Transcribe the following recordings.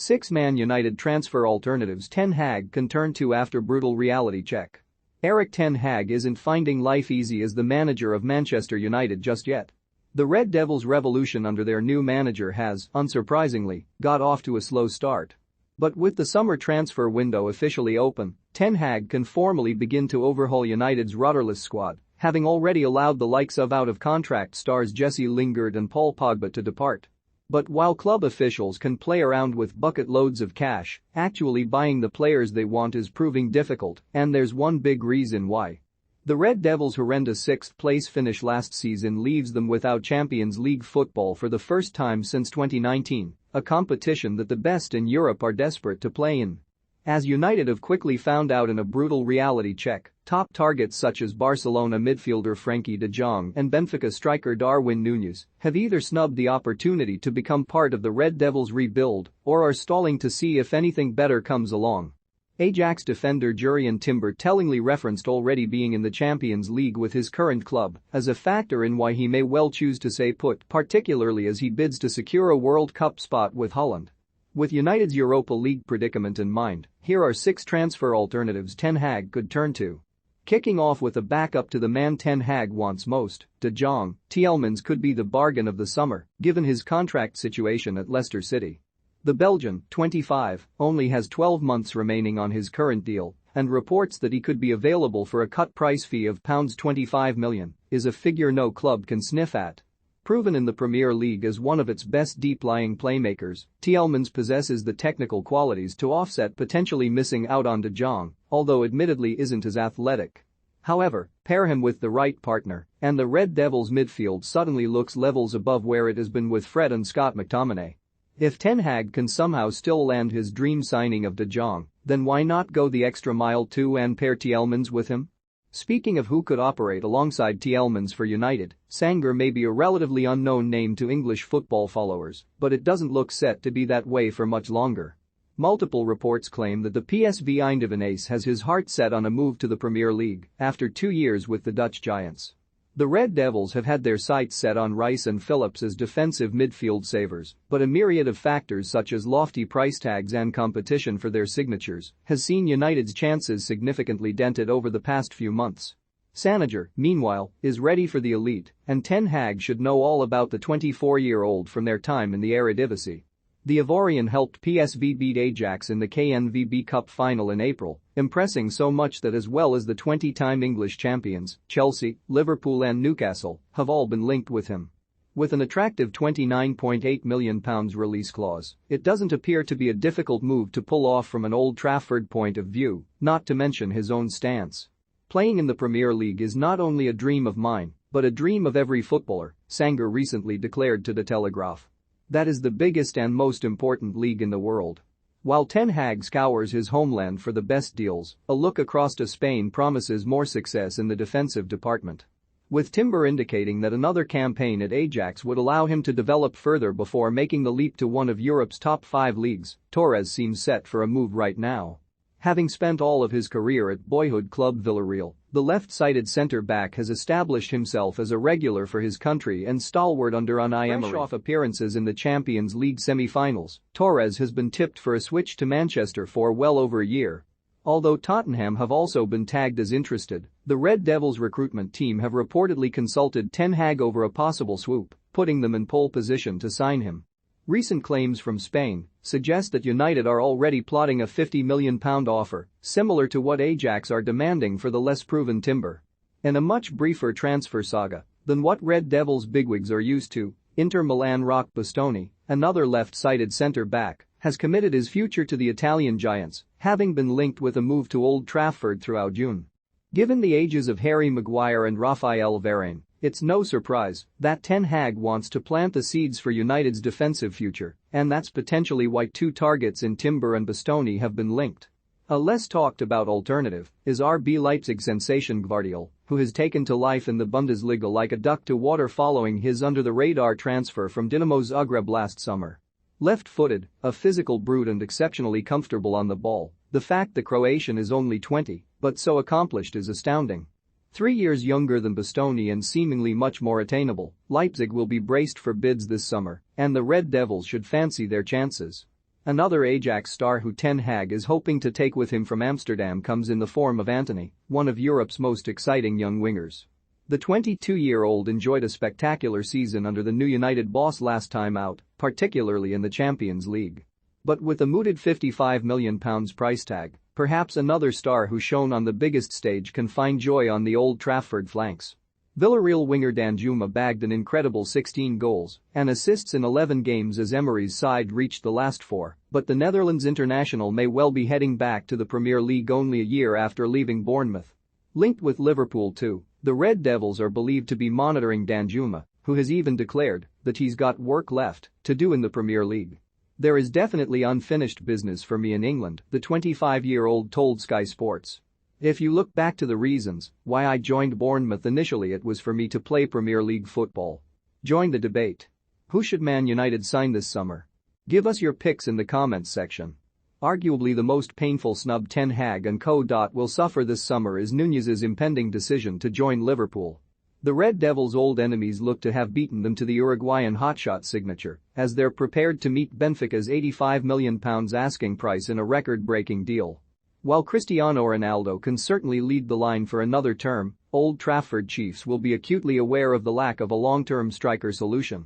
6 Man United transfer alternatives Ten Hag can turn to after brutal reality check. Erik Ten Hag isn't finding life easy as the manager of Manchester United just yet. The Red Devils' revolution under their new manager has, unsurprisingly, got off to a slow start. But with the summer transfer window officially open, Ten Hag can formally begin to overhaul United's rudderless squad, having already allowed the likes of out-of-contract stars Jesse Lingard and Paul Pogba to depart. But while club officials can play around with bucket loads of cash, actually buying the players they want is proving difficult, and there's one big reason why. The Red Devils' horrendous 6th-place finish last season leaves them without Champions League football for the first time since 2019, a competition that the best in Europe are desperate to play in. As United have quickly found out in a brutal reality check, top targets such as Barcelona midfielder Frenkie de Jong and Benfica striker Darwin Núñez have either snubbed the opportunity to become part of the Red Devils' rebuild or are stalling to see if anything better comes along. Ajax defender Jurrien Timber tellingly referenced already being in the Champions League with his current club as a factor in why he may well choose to stay put, particularly as he bids to secure a World Cup spot with Holland. With United's Europa League predicament in mind, here are 6 transfer alternatives Ten Hag could turn to. Kicking off with a backup to the man Ten Hag wants most, De Jong, Tielemans could be the bargain of the summer, given his contract situation at Leicester City. The Belgian, 25, only has 12 months remaining on his current deal, and reports that he could be available for a cut price fee of £25 million is a figure no club can sniff at. Proven in the Premier League as one of its best deep-lying playmakers, Tielemans possesses the technical qualities to offset potentially missing out on De Jong, although admittedly isn't as athletic. However, pair him with the right partner, and the Red Devils' midfield suddenly looks levels above where it has been with Fred and Scott McTominay. If Ten Hag can somehow still land his dream signing of De Jong, then why not go the extra mile too and pair Tielemans with him? Speaking of who could operate alongside Tielemans for United, Sanger may be a relatively unknown name to English football followers, but it doesn't look set to be that way for much longer. Multiple reports claim that the PSV Eindhoven ace has his heart set on a move to the Premier League after 2 years with the Dutch giants. The Red Devils have had their sights set on Rice and Phillips as defensive midfield savers, but a myriad of factors such as lofty price tags and competition for their signatures has seen United's chances significantly dented over the past few months. Sanager, meanwhile, is ready for the elite, and Ten Hag should know all about the 24-year-old from their time in the Eredivisie. The Ivorian helped PSV beat Ajax in the KNVB Cup final in April, impressing so much that as well as the 20-time English champions, Chelsea, Liverpool and Newcastle, have all been linked with him. With an attractive £29.8 million release clause, it doesn't appear to be a difficult move to pull off from an Old Trafford point of view, not to mention his own stance. Playing in the Premier League is not only a dream of mine, but a dream of every footballer, Sanger recently declared to The Telegraph. That is the biggest and most important league in the world. While Ten Hag scours his homeland for the best deals, a look across to Spain promises more success in the defensive department. With Timber indicating that another campaign at Ajax would allow him to develop further before making the leap to one of Europe's top 5 leagues, Torres seems set for a move right now. Having spent all of his career at boyhood club Villarreal, the left-sided centre-back has established himself as a regular for his country and stalwart under Unai Emery. Fresh off appearances in the Champions League semi-finals, Torres has been tipped for a switch to Manchester for well over a year. Although Tottenham have also been tagged as interested, the Red Devils recruitment team have reportedly consulted Ten Hag over a possible swoop, putting them in pole position to sign him. Recent claims from Spain suggest that United are already plotting a £50 million offer, similar to what Ajax are demanding for the less proven Timber. In a much briefer transfer saga than what Red Devils bigwigs are used to, Inter Milan Roch Bastoni, another left-sided centre-back, has committed his future to the Italian giants, having been linked with a move to Old Trafford throughout June. Given the ages of Harry Maguire and Raphael Varane, it's no surprise that Ten Hag wants to plant the seeds for United's defensive future, and that's potentially why 2 targets in Timber and Bastoni have been linked. A less talked about alternative is RB Leipzig sensation Gvardiol, who has taken to life in the Bundesliga like a duck to water following his under-the-radar transfer from Dinamo Zagreb last summer. Left-footed, a physical brute and exceptionally comfortable on the ball, the fact the Croatian is only 20 but so accomplished is astounding. 3 years younger than Bastoni and seemingly much more attainable, Leipzig will be braced for bids this summer, and the Red Devils should fancy their chances. Another Ajax star who Ten Hag is hoping to take with him from Amsterdam comes in the form of Antony, one of Europe's most exciting young wingers. The 22-year-old enjoyed a spectacular season under the new United boss last time out, particularly in the Champions League. But with a mooted £55 million price tag, perhaps another star who shone on the biggest stage can find joy on the Old Trafford flanks. Villarreal winger Danjuma bagged an incredible 16 goals and assists in 11 games as Emery's side reached the last four, but the Netherlands international may well be heading back to the Premier League only a year after leaving Bournemouth. Linked with Liverpool too, the Red Devils are believed to be monitoring Danjuma, who has even declared that he's got work left to do in the Premier League. "There is definitely unfinished business for me in England," the 25-year-old told Sky Sports. "If you look back to the reasons why I joined Bournemouth initially, it was for me to play Premier League football." Join the debate. Who should Man United sign this summer? Give us your picks in the comments section. Arguably the most painful snub Ten Hag and co. will suffer this summer is Nunez's impending decision to join Liverpool. The Red Devils' old enemies look to have beaten them to the Uruguayan hotshot signature as they're prepared to meet Benfica's £85 million asking price in a record-breaking deal. While Cristiano Ronaldo can certainly lead the line for another term, Old Trafford Chiefs will be acutely aware of the lack of a long-term striker solution.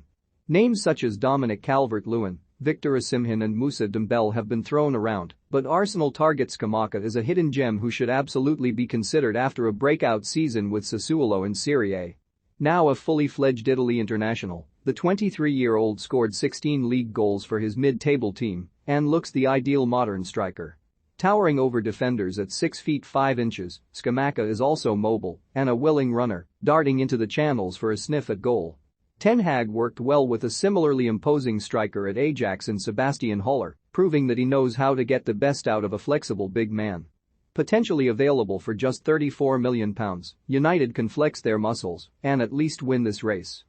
Names such as Dominic Calvert-Lewin, Victor Osimhen and Moussa Dembele have been thrown around, but Arsenal targets Scamacca as a hidden gem who should absolutely be considered after a breakout season with Sassuolo in Serie A. Now a fully fledged Italy international, the 23-year-old scored 16 league goals for his mid-table team and looks the ideal modern striker. Towering over defenders at 6 feet 5 inches, Scamacca is also mobile and a willing runner, darting into the channels for a sniff at goal. Ten Hag worked well with a similarly imposing striker at Ajax in Sebastian Haller, proving that he knows how to get the best out of a flexible big man. Potentially available for just £34 million, United can flex their muscles and at least win this race.